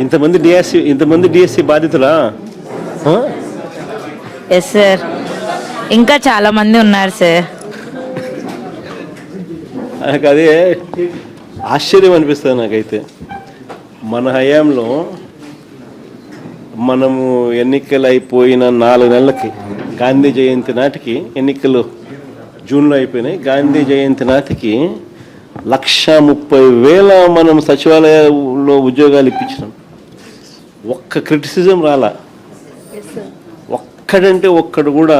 ఇంతమంది DSC బాధితులా? Yes sir, ఇంకా చాలా మంది ఉన్నారు సార్. నాకు అదే ఆశ్చర్యం అనిపిస్తుంది నాకైతే. మన హయాంలో మనము ఎన్నికలు అయిపోయిన 4 నెలలకి గాంధీ జయంతి నాటికి, ఎన్నికలు జూన్లో అయిపోయినాయి, గాంధీ జయంతి నాటికి 130,000 మనం సచివాలయంలో ఉద్యోగాలు ఇప్పించినాం. ఒక్క క్రిటిసిజం రాలా, ఒక్కడంటే ఒక్కడు కూడా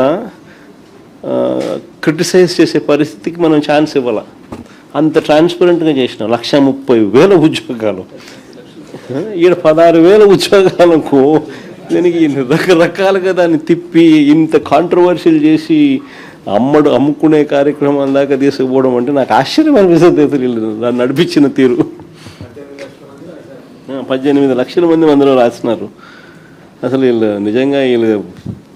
క్రిటిసైజ్ చేసే పరిస్థితికి మనం ఛాన్స్ ఇవ్వాల. అంత ట్రాన్స్పరెంట్గా చేసినాం. 130,000 ఉద్యోగాలు, ఈడ 16,000 ఉద్యోగాలకు దీనికి రకరకాలుగా దాన్ని తిప్పి ఇంత కాంట్రవర్షియల్ చేసి అమ్ముకునే కార్యక్రమం దాకా తీసుకుపోవడం అంటే నాకు ఆశ్చర్యం అనిపిస్తుంది. దాన్ని నడిపించిన తీరు. 18 లక్షల మంది అందులో రాస్తున్నారు. అసలు నిజంగా వీళ్ళు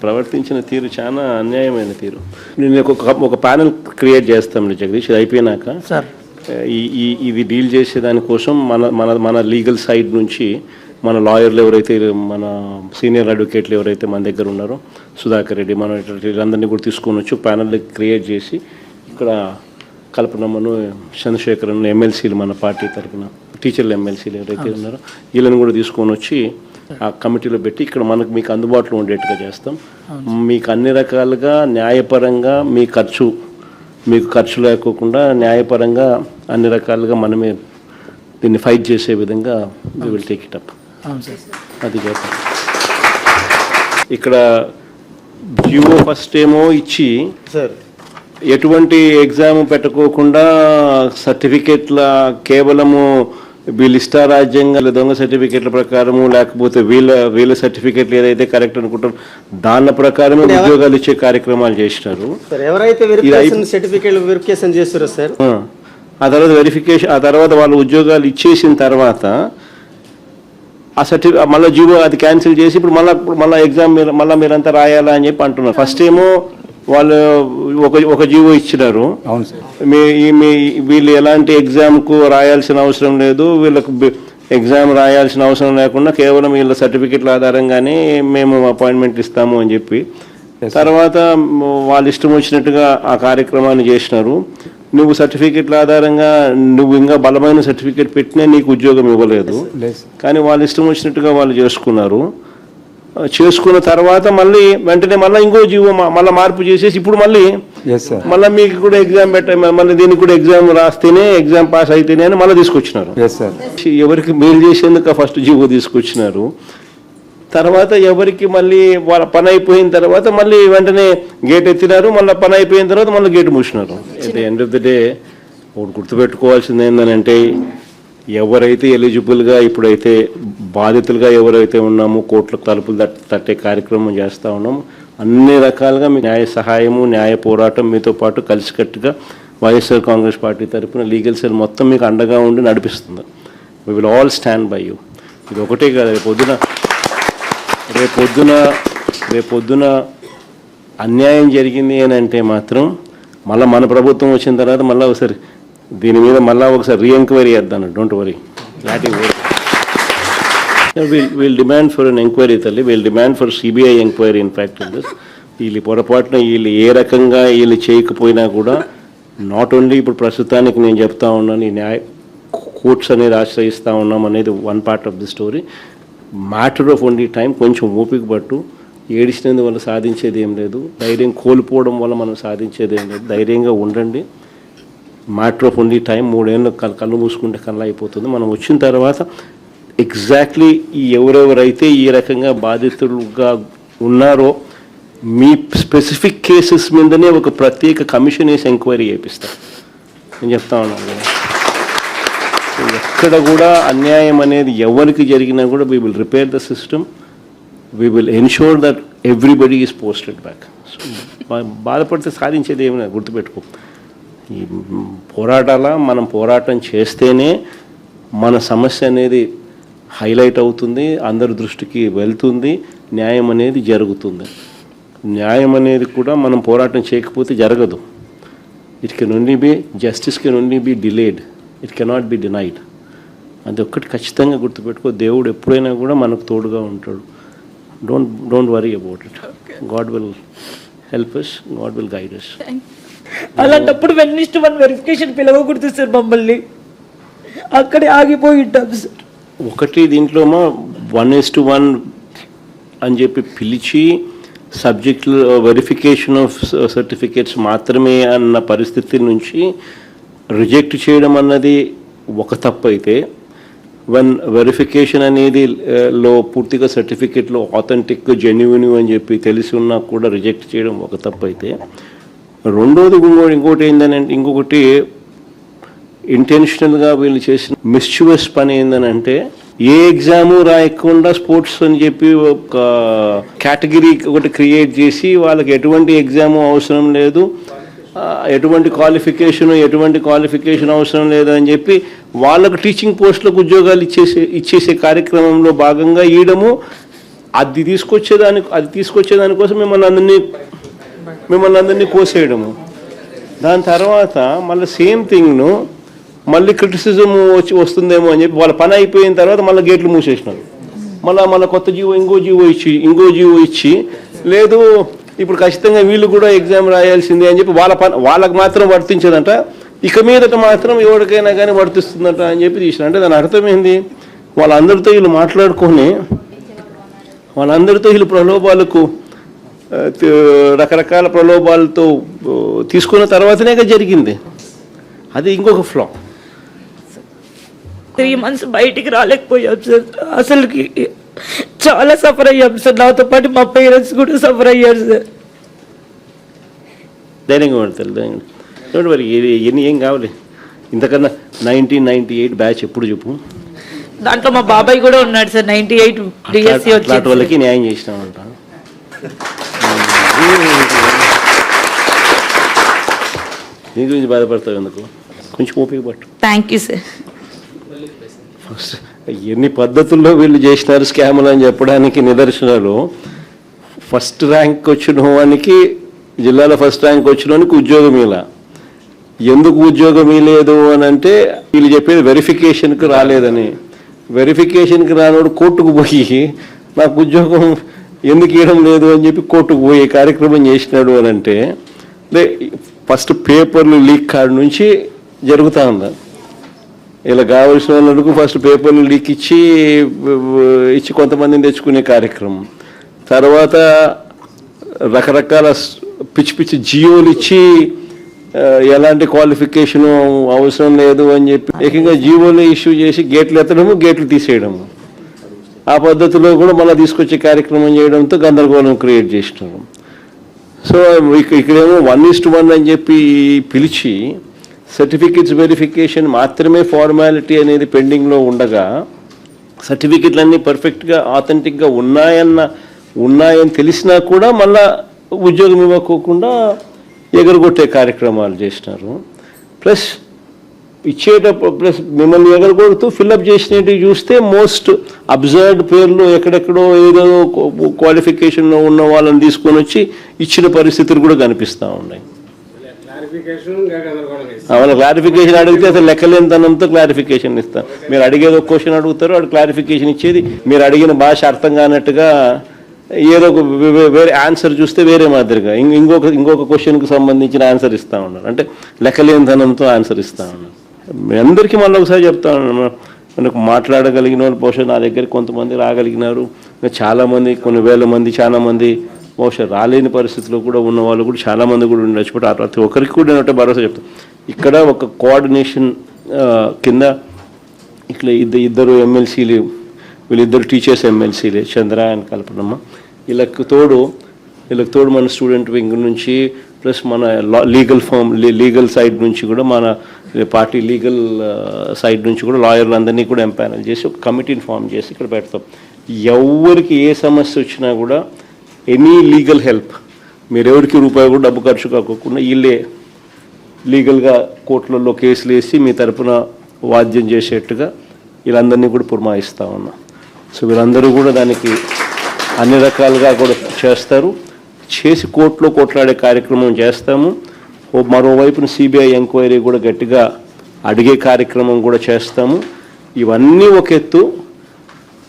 ప్రవర్తించిన తీరు చాలా అన్యాయమైన తీరు. నేను ఒక ప్యానెల్ క్రియేట్ చేస్తాం జగదీష్, ఇది అయిపోయినాక. ఇది డీల్ చేసే దానికోసం మన లీగల్ సైడ్ నుంచి మన లాయర్లు ఎవరైతే, మన సీనియర్ అడ్వకేట్లు ఎవరైతే మన దగ్గర ఉన్నారో, సుధాకర్ రెడ్డి, మన వీళ్ళందరినీ కూడా తీసుకొని వచ్చి ప్యానెల్ క్రియేట్ చేసి ఇక్కడ కల్పనమ్మను, చంద్రశేఖరన్ ఎమ్మెల్సీలు, మన పార్టీ తరఫున టీచర్లు ఎమ్మెల్సీలు ఎవరైతే ఉన్నారో వీళ్ళని కూడా తీసుకొని వచ్చి ఆ కమిటీలో పెట్టి ఇక్కడ మీకు అందుబాటులో ఉండేట్టుగా చేస్తాం. మీకు అన్ని రకాలుగా న్యాయపరంగా మీకు ఖర్చు లేకోకుండా న్యాయపరంగా అన్ని రకాలుగా మనమే దీన్ని ఫైట్ చేసే విధంగా we will take it up. అది చేస్తాం. ఇక్కడ జియో ఫస్ట్ ఏమో ఇచ్చి ఎటువంటి ఎగ్జామ్ పెట్టకోకుండా సర్టిఫికేట్ల కేవలము వీళ్ళు ఇష్టారాజ్యంగా దొంగ సర్టిఫికేట్ల ప్రకారము, లేకపోతే వీళ్ళ సర్టిఫికేట్లు ఏదైతే కరెక్ట్ అనుకుంటారో దాని ప్రకారమే ఉద్యోగాలు ఇచ్చే కార్యక్రమాలు చేసినారు. ఆ తర్వాత వాళ్ళు ఉద్యోగాలు ఇచ్చేసిన తర్వాత ఆ సర్టిఫికేట్ మళ్ళీ జీవో అది క్యాన్సిల్ చేసి ఇప్పుడు మళ్ళీ ఎగ్జామ్ మీరంతా రాయాలా అని చెప్పి అంటున్నారు. ఫస్ట్ ఏమో వాళ్ళు ఒక జీవో ఇచ్చినారు, వీళ్ళు ఎలాంటి ఎగ్జామ్కు రాయాల్సిన అవసరం లేదు, వీళ్ళకు ఎగ్జామ్ రాయాల్సిన అవసరం లేకుండా కేవలం వీళ్ళ సర్టిఫికెట్ల ఆధారంగానే మేము అపాయింట్మెంట్ ఇస్తాము అని చెప్పి, తర్వాత వాళ్ళు ఇష్టం వచ్చినట్టుగా ఆ కార్యక్రమాన్ని చేసినారు. నువ్వు సర్టిఫికెట్ల ఆధారంగా నువ్వు ఇంకా బలమైన సర్టిఫికెట్ పెట్టినా నీకు ఉద్యోగం ఇవ్వలేదు. కానీ వాళ్ళు ఇష్టం వచ్చినట్టుగా వాళ్ళు చేసుకున్న తర్వాత మళ్ళీ వెంటనే మళ్ళీ ఇంకో జీవో మళ్ళీ మార్పు చేసేసి ఇప్పుడు మళ్ళీ మీకు కూడా ఎగ్జామ్ మళ్ళీ దీనికి కూడా ఎగ్జామ్ రాస్తేనే, ఎగ్జామ్ పాస్ అయితేనే అని మళ్ళీ తీసుకొచ్చినారు. ఎవరికి మేలు చేసేందుకు ఫస్ట్ జీవో తీసుకొచ్చినారు. తర్వాత ఎవరికి మళ్ళీ వాళ్ళ పని అయిపోయిన తర్వాత మళ్ళీ వెంటనే గేట్ ఎత్తినారు, మళ్ళీ పని అయిపోయిన తర్వాత మళ్ళీ గేట్ మూసినారు. At the end of the day ఒకటి గుర్తుపెట్టుకోవాల్సింది ఏంటంటే, ఎవరైతే ఎలిజిబుల్గా ఇప్పుడైతే బాధితులుగా ఎవరైతే ఉన్నామో కోర్టులకు తలుపులు తట్టే కార్యక్రమం చేస్తూ ఉన్నాము. అన్ని రకాలుగా మీ న్యాయ సహాయము, న్యాయ పోరాటం మీతో పాటు కలిసికట్టుగా వైఎస్ఆర్ కాంగ్రెస్ పార్టీ తరఫున లీగల్ సెల్ మొత్తం మీకు అండగా ఉండి నడిపిస్తుంది. We will all stand by you. ఇది ఒకటే కాదు, రేపొద్దున అన్యాయం జరిగింది అని అంటే మాత్రం మళ్ళీ మన ప్రభుత్వం వచ్చిన తర్వాత మళ్ళీ ఒకసారి దీని మీద ఒకసారి రీఎంక్వైరీ చేద్దాం. Don't worry, we'll demand for an enquiry తల్లి, we'll demand for CBI enquiry. In fact వీళ్ళు పొరపాటున ఏ రకంగా చేయకపోయినా కూడా నాట్ ఓన్లీ ఇప్పుడు ప్రస్తుతానికి నేను చెప్తా ఉన్నాను, ఈ కోర్ట్స్ అనేది ఆశ్రయిస్తూ ఉన్నాం అనేది one part of the story. Matter of only time. కొంచెం ఓపిక పట్టు. ఏడిచినందువల్ల సాధించేది ఏం లేదు, ధైర్యం కోల్పోవడం వల్ల మనం సాధించేది ఏం లేదు. ధైర్యంగా ఉండండి. Matter of only time. 3 ఏళ్ళు కళ్ళు మూసుకుంటే కళ్ళు అయిపోతుంది. మనం వచ్చిన తర్వాత ఎగ్జాక్ట్లీ ఎవరెవరైతే ఈ రకంగా బాధితులుగా ఉన్నారో మీ స్పెసిఫిక్ కేసెస్ మీదనే ఒక ప్రత్యేక కమిషన్ వేసి ఎంక్వైరీ చేపిస్తాం. నేను చెప్తా ఉన్నాను, ఎక్కడ కూడా అన్యాయం అనేది ఎవరికి జరిగినా కూడా we will repair the system. We will ensure that everybody is posted back. So బాధపడితే సాధించేది ఏమైనా గుర్తుపెట్టుకో. ఈ మనం పోరాటం చేస్తేనే మన సమస్య అనేది హైలైట్ అవుతుంది, అందరి దృష్టికి వెళ్తుంది, న్యాయం అనేది జరుగుతుంది. న్యాయం అనేది కూడా మనం పోరాటం చేయకపోతే జరగదు. It can only be justice can only be delayed, it cannot be denied. అది ఒక్కటి ఖచ్చితంగా గుర్తుపెట్టుకో, దేవుడు ఎప్పుడైనా కూడా మనకు తోడుగా ఉంటాడు. Don't worry about it. God will help us, God will guide us. అలాంటప్పుడు 1:1 వెరిఫికేషన్ పిలవకూడదు సార్, మమ్మల్ని అక్కడే ఆగిపోయి ఉంటాం సార్. ఒకటి దీంట్లో 1:1 అని చెప్పి పిలిచి సబ్జెక్టులు వెరిఫికేషన్ ఆఫ్ సర్టిఫికేట్స్ మాత్రమే అన్న పరిస్థితి నుంచి రిజెక్ట్ చేయడం అన్నది ఒక తప్పు అయితే, వెరిఫికేషన్ అనేది లో పూర్తిగా సర్టిఫికేట్లో ఆథెంటిక్ జెన్యున్ అని చెప్పి తెలిసి ఉన్నా కూడా రిజెక్ట్ చేయడం ఒక తప్పు అయితే, రెండోది ఇంకోటి ఏంటంటే, ఇంకొకటి ఇంటెన్షనల్గా వీళ్ళు చేసిన మిస్చివస్ పని ఏంటంటే, ఏ ఎగ్జాము రాయకుండా స్పోర్ట్స్ అని చెప్పి ఒక కేటగిరీ ఒకటి క్రియేట్ చేసి వాళ్ళకి ఎటువంటి ఎగ్జాము అవసరం లేదు, ఎటువంటి క్వాలిఫికేషన్ అవసరం లేదు అని చెప్పి వాళ్ళకు టీచింగ్ పోస్టులకు ఉద్యోగాలు ఇచ్చేసే కార్యక్రమంలో భాగంగా ఈయడము, అది తీసుకొచ్చేదానికోసం మిమ్మల్ని అందరినీ కోసేయడము. దాని తర్వాత మళ్ళీ సేమ్ థింగ్ను మళ్ళీ క్రిటిసిజం వస్తుందేమో అని చెప్పి వాళ్ళ పని అయిపోయిన తర్వాత మళ్ళీ గేట్లు మూసేసినారు. మళ్ళీ కొత్త ఇంకో జీవో ఇచ్చి లేదు ఇప్పుడు ఖచ్చితంగా వీళ్ళు కూడా ఎగ్జామ్ రాయాల్సిందే అని చెప్పి వాళ్ళకు మాత్రం వర్తించదంట, ఇక మీదట మాత్రం ఎవరికైనా కానీ వర్తిస్తుందట అని చెప్పి తీసిన. అంటే దాని అర్థమైంది, వాళ్ళందరితో వీళ్ళు మాట్లాడుకొని వీళ్ళు ప్రలోభాలకు రకరకాల ప్రలోభాలతో తీసుకున్న తర్వాతనే జరిగింది. అది ఇంకొక ఫ్లా. 3 months బయటికి రాలేకపోయాం సార్. అసలుకి చాలా సఫర్ అయ్యాం సార్. నాతో పాటు మా పేరెంట్స్ కూడా సఫర్ అయ్యారు సార్. ధైర్యంగా పడతారు. చూడండి మరి ఎన్ని ఏం కావాలి ఇంతకన్నా. 1998 బ్యాచ్ ఎప్పుడు చెప్పు, దాంట్లో మా బాబాయ్ కూడా ఉన్నాడు సార్. 98 డిఎస్సి అట్లాంటి వాళ్ళకి న్యాయం చేసినామంట. దీని గురించి బాధపడతావు ఎందుకు, కొంచెం ఓపిక పట్టు. Thank you sir. ఫస్ట్ ఎన్ని పద్ధతుల్లో వీళ్ళు చేసినారు స్కాములు అని చెప్పడానికి నిదర్శనాలు, ఫస్ట్ ర్యాంక్ వచ్చిన వానికి, జిల్లాలో ఫస్ట్ ర్యాంక్ వచ్చిన వానికి ఉద్యోగం ఇలా. ఎందుకు ఉద్యోగం ఇవ్వలేదు అని అంటే వీళ్ళు చెప్పేది వెరిఫికేషన్కి రాలేదని. వెరిఫికేషన్కి రానోడు కోర్టుకు పోయి నాకు ఉద్యోగం ఎందుకు ఇవ్వడం లేదు అని చెప్పి కోర్టుకు పోయి కార్యక్రమం చేసినాడు అని అంటే, ఫస్ట్ పేపర్లు లీక్ కాడ నుంచి జరుగుతూ ఉంది. ఇలా కావాల్సిన వాళ్ళకు ఫస్ట్ పేపర్లు లీక్ ఇచ్చి కొంతమందిని తెచ్చుకునే కార్యక్రమం, తర్వాత రకరకాల పిచ్చి జియోలు ఇచ్చి ఎలాంటి క్వాలిఫికేషను అవసరం లేదు అని చెప్పి ఏకంగా జియోలు ఇష్యూ చేసి గేట్లు ఎత్తడము, గేట్లు తీసేయడము, ఆ పద్ధతిలో కూడా మళ్ళీ తీసుకొచ్చే కార్యక్రమం చేయడంతో గందరగోళం క్రియేట్ చేసినారు. సో ఇక్కడేమో 1:1 అని చెప్పి పిలిచి సర్టిఫికెట్స్ వెరిఫికేషన్ మాత్రమే ఫార్మాలిటీ అనేది పెండింగ్లో ఉండగా, సర్టిఫికెట్లన్నీ పర్ఫెక్ట్గా ఆథెంటిక్గా ఉన్నాయని తెలిసినా కూడా మళ్ళా ఉద్యోగం ఇవ్వకోకుండా ఎగరగొట్టే కార్యక్రమాలు చేసినారు. ప్లస్ మిమ్మల్ని ఎగరగొడుతూ ఫిల్అప్ చేసినట్టు చూస్తే మోస్ట్ అబ్జర్వ్డ్ పేర్లు ఎక్కడెక్కడో ఏదో క్వాలిఫికేషన్లో ఉన్న వాళ్ళని తీసుకొని వచ్చి ఇచ్చిన పరిస్థితులు కూడా కనిపిస్తూ ఉన్నాయి. వాళ్ళ క్లారిఫికేషన్ అడిగితే అసలు లెక్కలేనితనంతో క్లారిఫికేషన్ ఇస్తాను. మీరు అడిగేది ఒక క్వశ్చన్ అడుగుతారు, వాడు క్లారిఫికేషన్ ఇచ్చేది మీరు అడిగిన భాష అర్థం కానట్టుగా ఏదో ఒక వేరే ఆన్సర్ చూస్తే వేరే మాదిరిగా ఇంకొక క్వశ్చన్కి సంబంధించిన ఆన్సర్ ఇస్తూ ఉన్నారు. అంటే లెక్కలేనితనంతో ఆన్సర్ ఇస్తూ ఉన్నారు. మీ అందరికీ మళ్ళీ ఒకసారి చెప్తా ఉన్నాను, మనకు మాట్లాడగలిగిన వాళ్ళు బహుశా నా దగ్గరికి కొంతమంది రాగలిగినారు, చాలామంది కొన్ని వేల మంది చాలామంది బహుశా రాలేని పరిస్థితిలో కూడా ఉన్న వాళ్ళు కూడా చాలామంది కూడా ఉండొచ్చు. బట్ ప్రతి ఒక్కరికి కూడా నేను భరోసా చెప్తాను. ఇక్కడ ఒక కోఆర్డినేషన్ కింద ఇట్లా ఇద్దరు ఎమ్మెల్సీలు, వీళ్ళిద్దరు టీచర్స్ ఎమ్మెల్సీలే, చంద్ర అండ్ కల్పనమ్మ. వీళ్ళకి తోడు మన స్టూడెంట్ వింగ్ నుంచి ప్లస్ మన లీగల్ సైడ్ నుంచి కూడా మన పార్టీ లీగల్ సైడ్ నుంచి కూడా లాయర్లు అందరినీ కూడా ఎంపానల్ చేసి ఒక కమిటీని ఫామ్ చేసి ఇక్కడ పెడతాం. ఎవరికి ఏ సమస్య వచ్చినా కూడా ఎనీ లీగల్ హెల్ప్, మీరు ఎవరికి రూపాయి కూడా డబ్బు ఖర్చు కాకుండా వీళ్ళే లీగల్గా కోర్టులలో కేసులు వేసి మీ తరపున వాద్యం చేసేట్టుగా వీళ్ళందరినీ కూడా పురమాయిస్తూ ఉన్నా. సో వీళ్ళందరూ కూడా దానికి అన్ని రకాలుగా కూడా చేస్తారు, చేసి కోర్టులో కొట్లాడే కార్యక్రమం చేస్తాము. మరోవైపున సిబిఐ ఎంక్వైరీ కూడా గట్టిగా అడిగే కార్యక్రమం కూడా చేస్తాము. ఇవన్నీ ఒక ఎత్తు.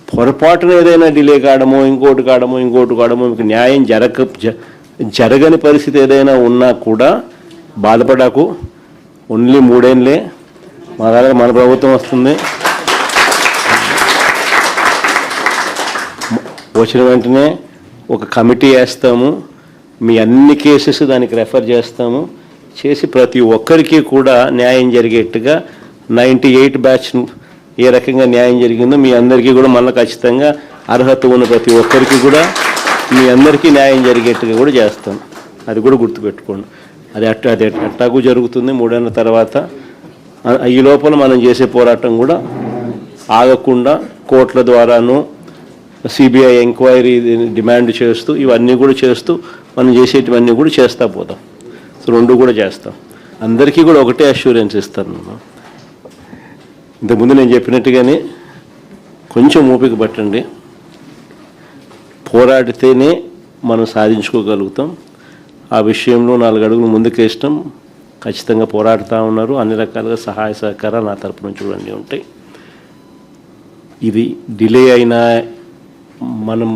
పొరపాటున ఏదైనా డిలే కావడమో ఇంకోటి కావడమో మీకు న్యాయం జరగని పరిస్థితి ఏదైనా ఉన్నా కూడా బాధపడకు. ఓన్లీ 3 ఏళ్ళే మన ప్రభుత్వం వస్తుంది. వచ్చిన వెంటనే ఒక కమిటీ వేస్తాము, మీ అన్ని కేసెస్ దానికి రెఫర్ చేస్తాము, చేసి ప్రతి ఒక్కరికి కూడా న్యాయం జరిగేట్టుగా 98 బ్యాచ్ ఏ రకంగా న్యాయం జరిగిందో మీ అందరికీ కూడా మళ్ళీ ఖచ్చితంగా అర్హత ఉన్న ప్రతి ఒక్కరికి కూడా మీ అందరికీ న్యాయం జరిగేట్టుగా కూడా చేస్తాం. అది కూడా గుర్తుపెట్టుకోండి. అది అట్టాగు జరుగుతుంది 3 ఏళ్ళ తర్వాత. ఈ లోపల మనం చేసే పోరాటం కూడా ఆగకుండా కోర్టుల ద్వారాను సిబిఐ ఎంక్వైరీ డిమాండ్ చేస్తూ ఇవన్నీ కూడా చేస్తూ మనం చేసేటివన్నీ కూడా చేస్తూ పోతాం. సో 2 కూడా చేస్తాం. అందరికీ కూడా ఒకటే అష్యూరెన్స్ ఇస్తాను నేను. ఇంతకుముందు నేను చెప్పినట్టుగానే కొంచెం ఓపిక పట్టండి. పోరాడితేనే మనం సాధించుకోగలుగుతాం. ఆ విషయంలో 4 అడుగులు ముందుకేస్తాం. ఖచ్చితంగా పోరాడుతూ ఉన్నారు. అన్ని రకాలుగా సహాయ సహకారాలు నా తరపు నుంచి కూడా అన్నీ ఉంటాయి. ఇది డిలే అయినా మనం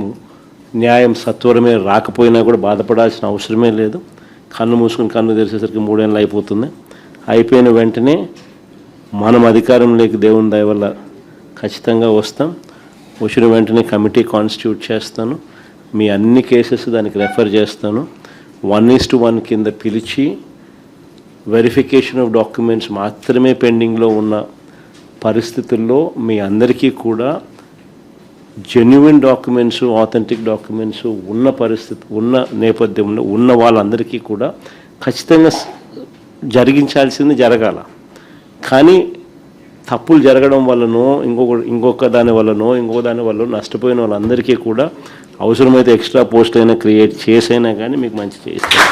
న్యాయం సత్వరమే రాకపోయినా కూడా బాధపడాల్సిన అవసరమే లేదు. కన్ను మూసుకుని కన్ను తెరిచేసరికి 3 ఏళ్ళు అయిపోతుంది. అయిపోయిన వెంటనే మనం అధికారంలోకి దేవుని దయ వల్ల ఖచ్చితంగా వస్తాం. వచ్చిన వెంటనే కమిటీ కాన్స్టిట్యూట్ చేస్తాను. మీ అన్ని కేసెస్ దానికి రెఫర్ చేస్తాను. 1:1 కింద పిలిచి వెరిఫికేషన్ ఆఫ్ డాక్యుమెంట్స్ మాత్రమే పెండింగ్లో ఉన్న పరిస్థితుల్లో మీ అందరికీ కూడా జెన్యున్ డాక్యుమెంట్స్, ఆథెంటిక్ డాక్యుమెంట్స్ ఉన్న పరిస్థితి ఉన్న నేపథ్యంలో ఉన్న వాళ్ళందరికీ కూడా ఖచ్చితంగా జరిగించాల్సింది జరగాల. కానీ తప్పులు జరగడం వల్లనో ఇంకొక దాని వల్లనో నష్టపోయిన వాళ్ళందరికీ కూడా అవసరమైతే ఎక్స్ట్రా పోస్ట్ అయినా క్రియేట్ చేసైనా కానీ మీకు మంచి చేస్తాను.